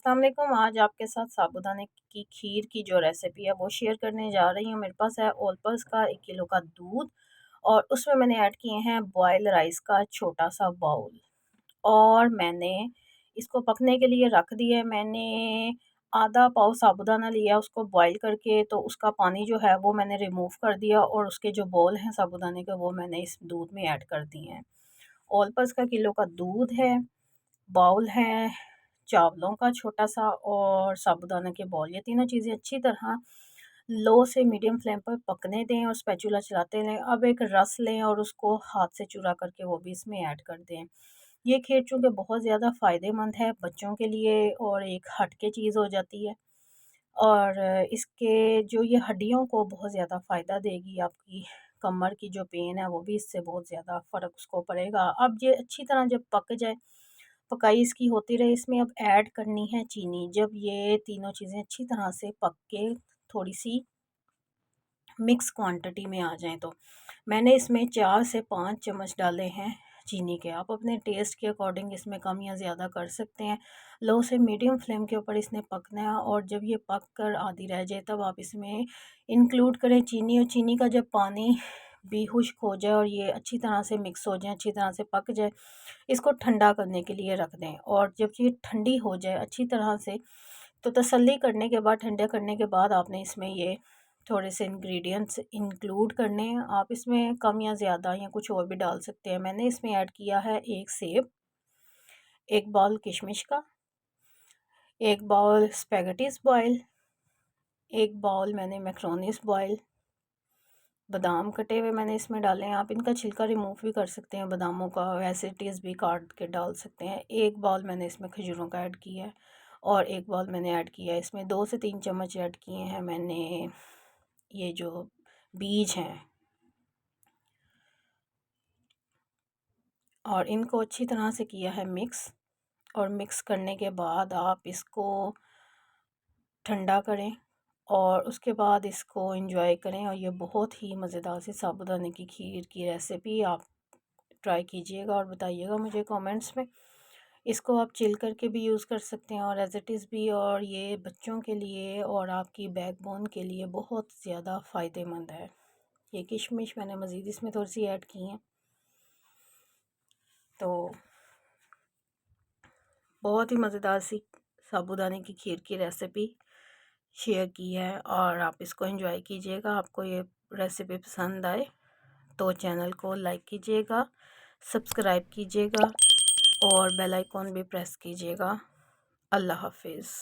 अस्सलाम वालेकुम। आज आपके साथ साबूदाने की खीर की जो रेसिपी है वो शेयर करने जा रही हूँ। मेरे पास है ऑल पर्पस का 1 किलो का दूध और उसमें मैंने ऐड किए हैं बॉयल राइस का छोटा सा बाउल और मैंने इसको पकने के लिए रख दिया है। मैंने आधा पाव साबूदाना लिया, उसको बॉयल करके तो उसका पानी जो है वो मैंने रिमूव कर दिया और उसके जो बॉल हैं साबूदाने के वो मैंने इस दूध में ऐड कर दिए हैं। ऑल पर्पस का किलो का दूध है, बाउल है चावलों का छोटा सा और साबूदाना के बॉल, ये तीनों चीज़ें अच्छी तरह लो से मीडियम फ्लेम पर पकने दें और स्पैचुला चलाते रहें। अब एक रस लें और उसको हाथ से चुरा करके वो भी इसमें ऐड कर दें। ये खीर चूँकि बहुत ज़्यादा फ़ायदेमंद है बच्चों के लिए और एक हट के चीज़ हो जाती है और इसके जो ये हड्डियों को बहुत ज़्यादा फ़ायदा देगी, आपकी कमर की जो पेन है वो भी इससे बहुत ज़्यादा फ़र्क उसको पड़ेगा। अब ये अच्छी तरह जब पक जाए, पकाई इसकी होती रहे, इसमें अब ऐड करनी है चीनी। जब ये तीनों चीज़ें अच्छी तरह से पक के थोड़ी-सी मिक्स क्वांटिटी में आ जाएँ तो मैंने इसमें 4 से 5 चम्मच डाले हैं चीनी के। आप अपने टेस्ट के अकॉर्डिंग इसमें कम या ज़्यादा कर सकते हैं। लो से मीडियम फ्लेम के ऊपर इसने पकना है और जब ये पक कर आधी रह जाए तब आप इसमें इंक्लूड करें चीनी और चीनी का जब पानी भी खुश्क हो जाए और ये अच्छी तरह से मिक्स हो जाए, अच्छी तरह से पक जाए, इसको ठंडा करने के लिए रख दें और जब ये ठंडी हो जाए अच्छी तरह से तो तसल्ली करने के बाद, ठंडा करने के बाद आपने इसमें ये थोड़े से इंग्रेडिएंट्स इंक्लूड करने हैं। आप इसमें कम या ज़्यादा या कुछ और भी डाल सकते हैं। मैंने इसमें ऐड किया है 1 सेब, 1 बाउल किशमिश का, 1 बाउल स्पैगेटीज़ बॉयल, 1 बाउल मैंने मैक्रोनीस बॉयल, बादाम कटे हुए मैंने इसमें डाले हैं। आप इनका छिलका रिमूव भी कर सकते हैं बादामों का, वैसे टीज़ भी काट के डाल सकते हैं। 1 बाउल मैंने इसमें खजूरों का ऐड किया है और 1 बाउल मैंने ऐड किया है इसमें 2 से 3 चम्मच ऐड किए हैं मैंने ये जो बीज हैं और इनको अच्छी तरह से किया है मिक्स। और मिक्स करने के बाद आप इसको ठंडा करें और उसके बाद इसको एंजॉय करें। और ये बहुत ही मज़ेदार सी साबूदाने की खीर की रेसिपी आप ट्राई कीजिएगा और बताइएगा मुझे कमेंट्स में। इसको आप चिल करके भी यूज़ कर सकते हैं और एज़ इट इज़ भी, और ये बच्चों के लिए और आपकी बैकबोन के लिए बहुत ज़्यादा फ़ायदेमंद है। ये किशमिश मैंने मज़ीद इसमें थोड़ी सी ऐड की हैं, तो बहुत ही मज़ेदार सी साबूदाने की खीर की रेसिपी शेयर की है और आप इसको एंजॉय कीजिएगा। आपको ये रेसिपी पसंद आए तो चैनल को लाइक कीजिएगा, सब्सक्राइब कीजिएगा और बेल आइकॉन भी प्रेस कीजिएगा। अल्लाह हाफिज़।